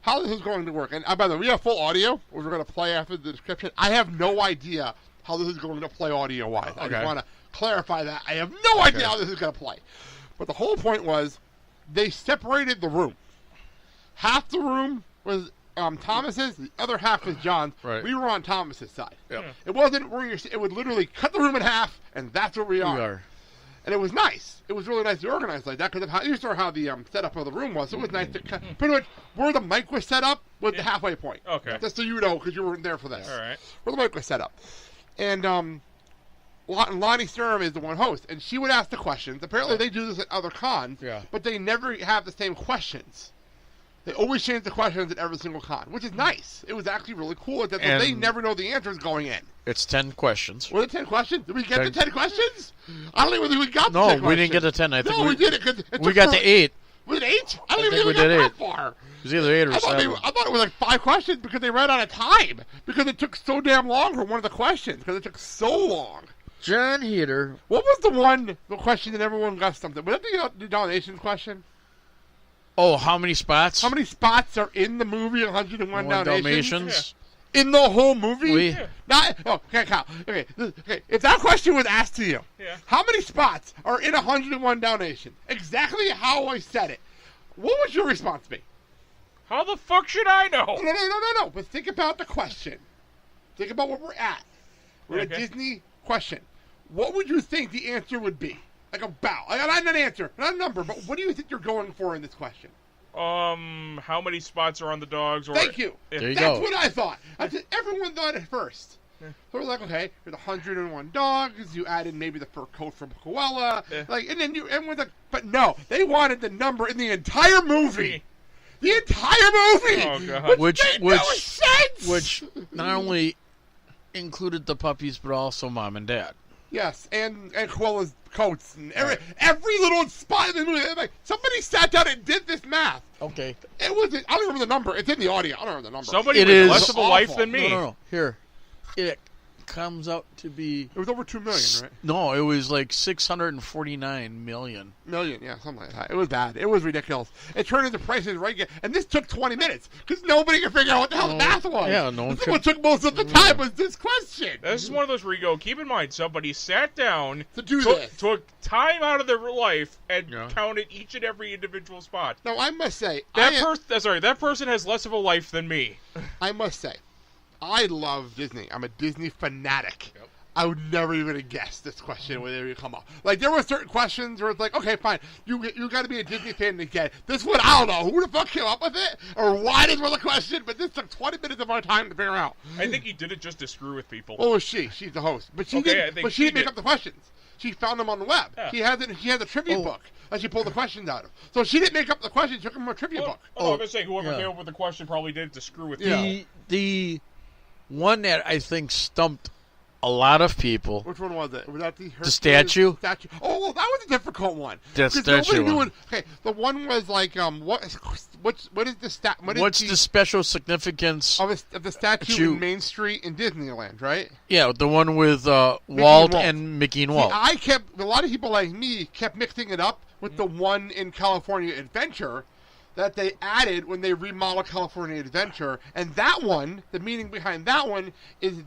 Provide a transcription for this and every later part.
how this is going to work. And by the way, we have full audio, which we're going to play after the description. I have no idea how this is going to play audio-wise. Okay. I just want to clarify that. I have no idea how this is going to play. But the whole point was they separated the room. Half the room was Thomas's, the other half was John's. Right. We were on Thomas's side. Yep. It wasn't where it would literally cut the room in half, and that's where we are. And it was nice. It was really nice to organize like that because you saw how the setup of the room was. It was nice to pretty much where the mic was set up was the halfway point. Okay. Just so you know, because you weren't there for this. All right. Where the mic was set up. And Lonnie Sturm is the one host, and she would ask the questions. Apparently they do this at other cons, but they never have the same questions. They always change the questions at every single con, which is nice. It was actually really cool that they never know the answers going in. It's 10 questions. Were there 10 questions? Did we get the 10 questions? I don't even think we got the 10 questions. No, we didn't get the 10. I think we did it. We got the 8. Was it 8? I don't I even think think we did got 8. that far. It was either 8 or 7. I thought it was like 5 questions because they ran out of time. Because it took so damn long for one of the questions. Because it took so long. John Heder. What was the question that everyone got something? Was that the donation question? Oh, how many spots? How many spots are in the movie 101 Dalmatians? Yeah. In the whole movie? Yeah. Okay, Kyle. Okay, if that question was asked to you, how many spots are in 101 Dalmatians? Exactly how I said it. What would your response be? How the fuck should I know? No. But think about the question. Think about where we're at. We're at a Disney question. What would you think the answer would be? Like about. Not an answer, not a number, but what do you think you're going for in this question? How many spots are on the dogs? Or Thank you. There you That's go. what I thought. Everyone thought it first. So we're like, okay, there's 101 dogs. You added maybe the fur coat from Koala. And then everyone's like, but no, they wanted the number in the entire movie. The entire movie. Oh God. Which made no sense. Which not only included the puppies, but also mom and dad. Yes, and Koala's coats and every little spot in the movie. Like, somebody sat down and did this math. Okay. It was. I don't remember the number. It's in the audio. I don't remember the number. Somebody with less of a life than me. No. Here. It comes out to be... It was over 2 million, right? No, it was like 649 million. Yeah, something like that. It was bad. It was ridiculous. It turned into Prices Right, and this took 20 minutes because nobody could figure out what the hell the math was. Yeah, no one This is what took most of the time was this question. This is one of those where you go, keep in mind, somebody sat down, to do this. Took time out of their life, and counted each and every individual spot. Now, I must say... that person has less of a life than me. I must say, I love Disney. I'm a Disney fanatic. Yep. I would never even have guessed this question when they would come up. Like, there were certain questions where it's like, okay, fine, you got to be a Disney fan to get this one. I don't know who the fuck came up with it or why this was a question, but this took 20 minutes of our time to figure out. I think he did it just to screw with people. Oh, she? She's the host, but she didn't make up the questions. She found them on the web. Yeah. He has a trivia book that she pulled the questions out of. So she didn't make up the questions. She took them from a trivia book. I'm going to say whoever came up with the question probably did it to screw with people. The one that I think stumped a lot of people. Which one was it? Was that the statue? Oh, well, that was a difficult one. That statue one. Okay, the one was like, what is the What's the special significance of the statue in Main Street in Disneyland, right? Yeah, the one with Walt and Mickey and Walt. A lot of people like me kept mixing it up with the one in California Adventure that they added when they remodeled California Adventure, and that one, the meaning behind that one is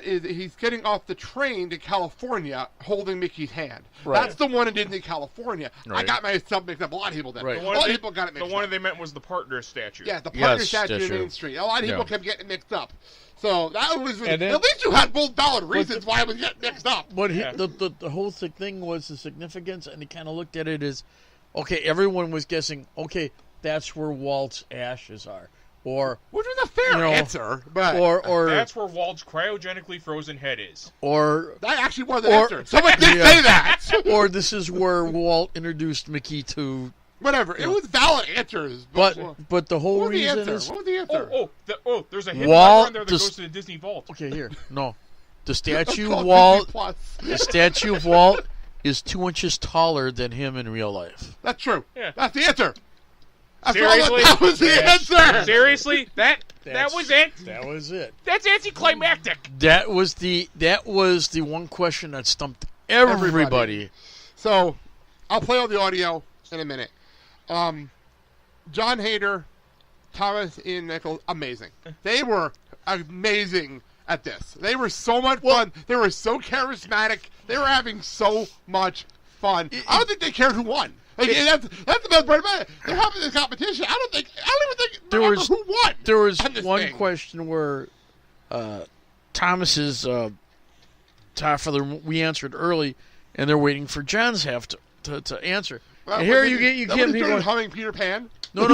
he's getting off the train to California holding Mickey's hand. Right. That's the one in Disney California. Right. I got myself mixed up. A lot of people did. Right. A lot of people got it mixed up. The one they meant was the partner statue. Yeah, the partner statue in Main Street. A lot of people kept getting mixed up. So that was at least you had both valid reasons why it was getting mixed up. But the whole thing was the significance, and he kind of looked at it as, okay, everyone was guessing, okay, that's where Walt's ashes are. Which was a fair answer, but that's where Walt's cryogenically frozen head is. Or that actually was an answer. Someone did say that. Or this is where Walt introduced Mickey to. Whatever. It was valid answers. But the whole reason is. What was the answer? There's a hidden number in there that goes to the Disney Vault. Okay, here. No, the statue of Walt. The statue of Walt is 2 inches taller than him in real life. That's true. Yeah. That's the answer. Seriously? That was the answer. Seriously? That was it? That was it. That's anticlimactic. That was the one question that stumped everybody. So, I'll play all the audio in a minute. John Heder, Thomas Ian Nichols, amazing. They were amazing at this. They were so much fun. They were so charismatic. They were having so much fun. I don't think they cared who won. Like, that's the best part about it. They're having this competition. I don't even think who won. There was one question where Thomas's Godfather we answered early, and they're waiting for John's half to answer. And here you get me going humming Peter Pan. No,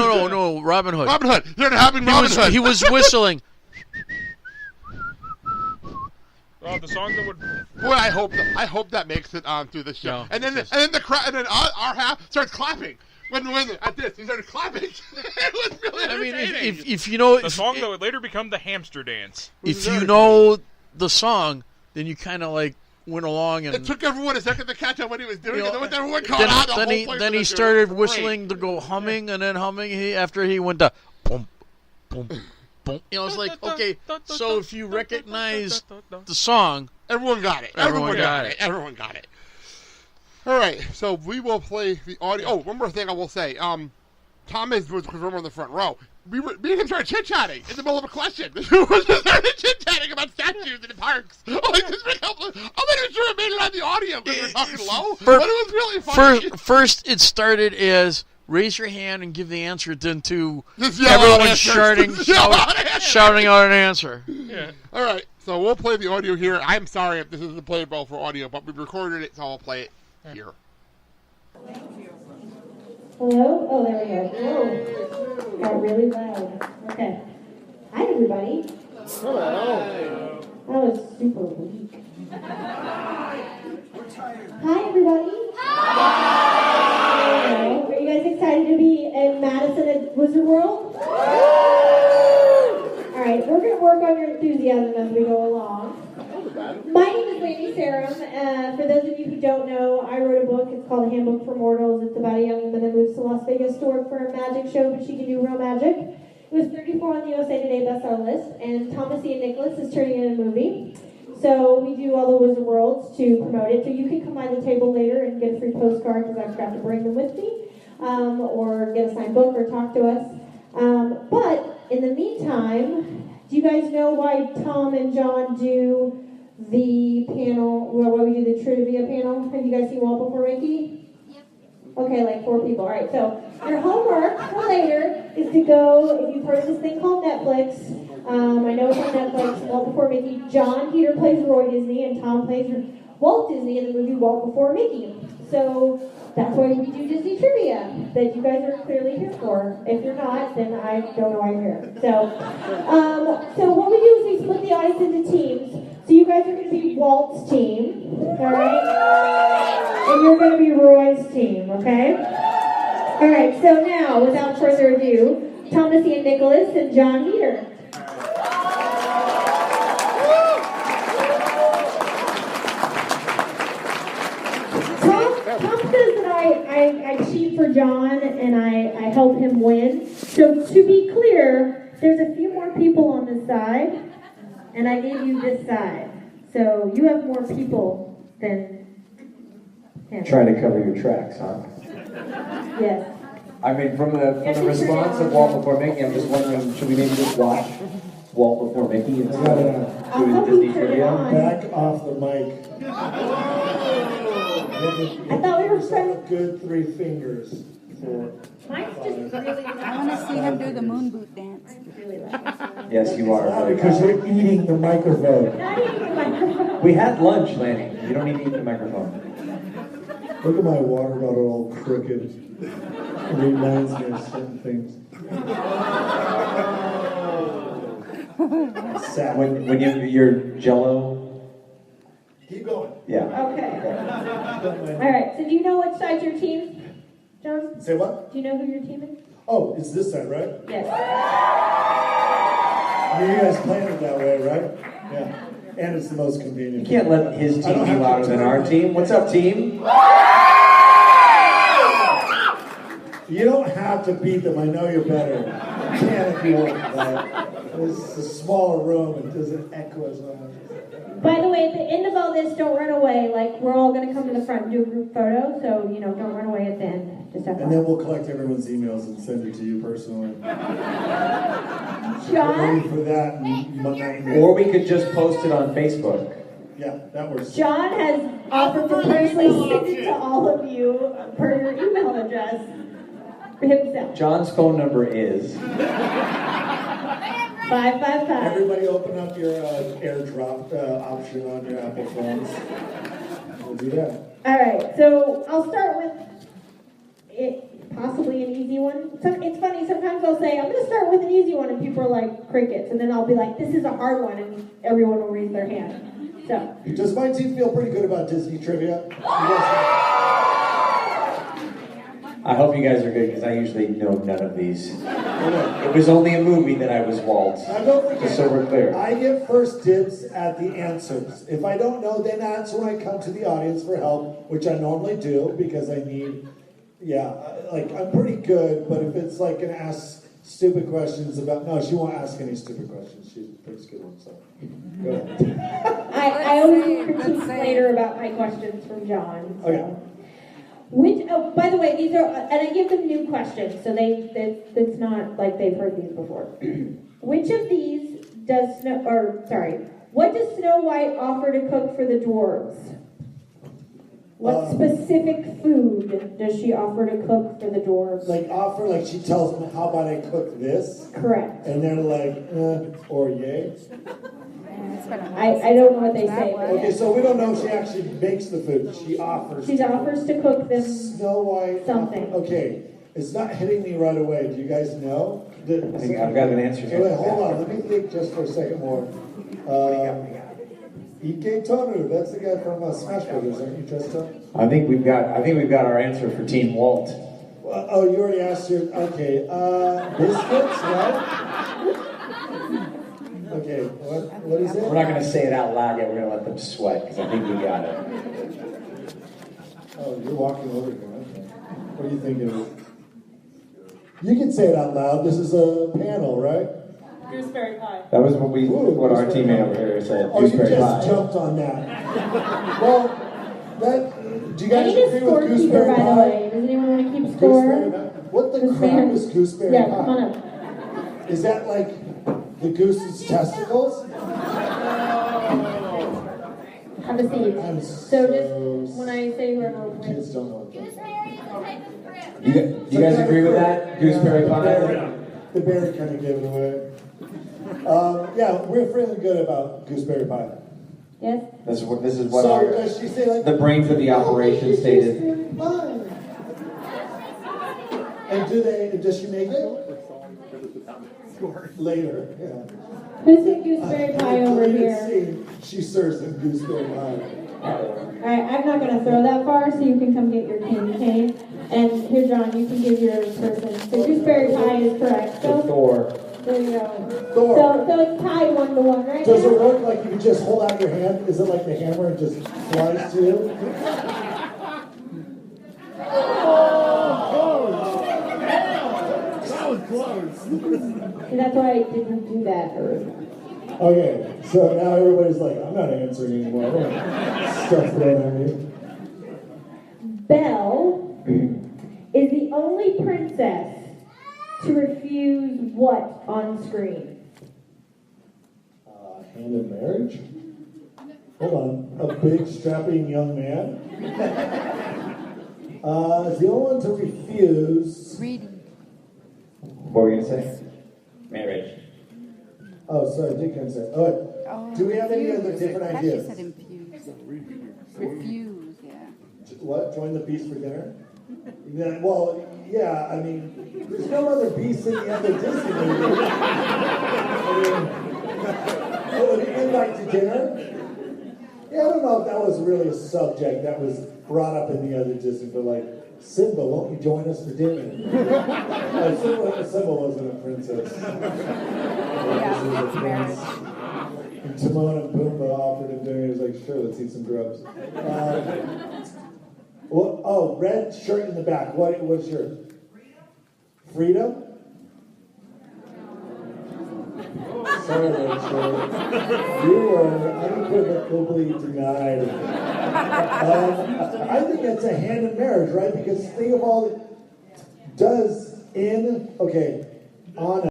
Robin Hood. Robin Hood. They're having Robin Hood. He was whistling. Oh, the song that would. Boy, I hope that makes it through the show. No, and then the crowd, and then our half starts clapping. When at this, he started clapping. It was really entertaining. I mean, if you know the song that would later become the hamster dance. If you know the song, then you kind of like went along and. It took everyone a second to catch on what he was doing. And then everyone caught on. Then he started whistling to go humming, and then humming. After he went to boom, boom. You know, it's like, okay, so if you recognize the song... Everyone got it. Everyone got it. All right, so we will play the audio. Oh, one more thing I will say. Thomas was on the front row. Me and him started chit-chatting in the middle of a question. We started chit-chatting about statues in the parks. I'm not even sure it made it on the audio because we were talking low, but it was really funny. First, it started as... raise your hand and give the answer, then to everyone shouting out an answer. Yeah. All right, so we'll play the audio here. I'm sorry if this isn't played well for audio, but we recorded it, so I'll play it here. Hello? Oh, there we go. Whoa. Got really loud. Okay. Hi, everybody. Hello. That was super weak. Hi, everybody. Hello. Are you guys excited to be in Madison at Wizard World? All right, we're going to work on your enthusiasm as we go along. My name is Lady Sarum. For those of you who don't know, I wrote a book. It's called Handbook for Mortals. It's about a young woman that moves to Las Vegas to work for a magic show, but she can do real magic. It was 34 on the USA Today bestseller list, and Thomas Ian Nicholas is turning in a movie. So we do all the Wizard Worlds to promote it. So you can come by the table later and get a free postcard because I forgot to bring them with me, or get a signed book or talk to us. But in the meantime, do you guys know why Tom and John do the panel, why we do the trivia panel? Have you guys seen Walt Before Mickey? Yep. Okay, like 4 people. All right, so your homework for later is to go, if you've heard of this thing called Netflix, I know it's on Netflix, Walt Before Mickey. John Heder plays Roy Disney, and Tom plays Walt Disney in the movie Walt Before Mickey. So that's why we do Disney trivia, that you guys are clearly here for. If you're not, then I don't know why you're here. So what we do is we split the audience into teams. So you guys are going to be Walt's team, all right? And you're going to be Roy's team, okay? All right, so now, without further ado, Thomas Ian Nicholas and John Heder. Tom says that I cheat for John and I help him win. So to be clear, there's a few more people on this side, and I gave you this side. So you have more people than him. Trying to cover your tracks, huh? Yes. I mean, from the response of Walt Before Mickey, I'm just wondering, should we maybe just watch Walt Before Mickey instead of doing Disney trivia? Back off the mic. I thought we were trying to... Good 3 fingers for... Mine's just really loud. I want to see him do the moon boot dance. Really loud. Yes, you are. Because you're eating the microphone. Not eating the microphone. We had lunch, Lanny. You don't need to eat the microphone. Look at my water bottle all crooked. It reminds me of certain things. When you're Jello. Keep going. Yeah. Okay. All right. So do you know which side your team, John? Say what? Do you know who your team is? Oh, it's this side, right? Yes. You guys planned it that way, right? Yeah. And it's the most convenient. You can't let his team be louder than our team. What's up, team? You don't have to beat them. I know you're better. You can if you want. It's a smaller room. It doesn't echo as much. By the way, at the end of all this, don't run away. Like, we're all going to come to the front and do a group photo, so, don't run away at the end. Just have fun. And then we'll collect everyone's emails and send it to you personally. John? Ready for that nightmare. Or we could just post it on Facebook. Yeah, that works. John has offered to personally send it to all of you per your email address for himself. John's phone number is 555. Everybody open up your AirDrop option on your Apple phones. We'll do that. All right, so I'll start with possibly an easy one. It's funny, sometimes I'll say, I'm going to start with an easy one, and people are like, crickets. And then I'll be like, this is a hard one, and everyone will raise their hand. So. Does my team feel pretty good about Disney trivia? I hope you guys are good, because I usually know none of these. It was only a movie that I was Walt. Now don't forget, just so we're clear. I get first dibs at the answers. If I don't know, then that's when I come to the audience for help, which I normally do, because I need, I'm pretty good, but if it's like going to ask stupid questions about, no, she won't ask any stupid questions. She picks good ones, so go ahead. I always get critiques later about my questions from John. So. Okay. By the way, these are, and I give them new questions, so it's not like they've heard these before. Which of these what does Snow White offer to cook for the dwarves? What specific food does she offer to cook for the dwarves? Like she tells them, how about I cook this? Correct. And they're like, or yay. I don't know what they say. Okay, so we don't know if she actually makes the food. She offers. She offers to cook them Snow White. something. Okay, it's not hitting me right away. Do you guys know? I think I've got an answer. Wait, hold on. Let me think just for a second more. Ike Tonu, that's the guy from Smash Brothers, aren't you, Justin? I think we've got our answer for Team Walt. Well, you already asked your. Okay, biscuits, right? Okay, what is it? We're not going to say it out loud yet. We're going to let them sweat, because I think we got it. Oh, you're walking over here. Okay. What do you think it is? You can say it out loud. This is a panel, right? Gooseberry pie. That was what our teammate over here said. Oh, you Gooseberry just pie. jumped on that. Well, do you guys agree with gooseberry by pie? the way. Does anyone want to keep score? What the crap is gooseberry pie? Yeah, come on up. Is that like the goose's testicles? Have a seat. So just when I say whoever. Kids don't know what that is. You guys agree with that? Gooseberry pie? The bear kind of gave it away. We're feeling good about gooseberry pie. Yes? This is what So does she say the brains of the operation stated. And does she make it? Later, yeah. Who's the gooseberry pie over here? She serves them gooseberry pie. Alright, I'm not going to throw that far, so you can come get your Dean Cain. And here, John, you can give your person. So gooseberry pie is correct. So, Thor. there you go. Thor. So it's tied 1-1 right Does now? it work like you can just hold out your hand? Is it like the hammer and just flies to you? That was close. See, that's why I didn't do that earlier. Okay, so now everybody's like, I'm not answering anymore. Stuff thrown at me. Belle is the only princess to refuse what on screen? Hand in marriage? Hold on. A big, strapping young man? Is the only one to refuse... Reading. What were you going to say? Marriage. Oh, sorry, I did kind of say. Oh, do we have any other different I ideas? said infuse. Refuse, yeah. What? Join the beast for dinner? Yeah, well, yeah, I mean, there's no other beast in the other Disney movie. An invite to dinner? Yeah, I don't know if that was really a subject that was brought up in the other Disney, but like, Simba, won't you join us for dinner? Simba wasn't a princess. And Timon and Pumbaa offered him dinner. He was like, sure, let's eat some grubs. Red shirt in the back. What shirt? Freedom? Sorry, Rachel. You were unequivocally denied. I think it's a hand in marriage, right? Because think of all it does in, okay, on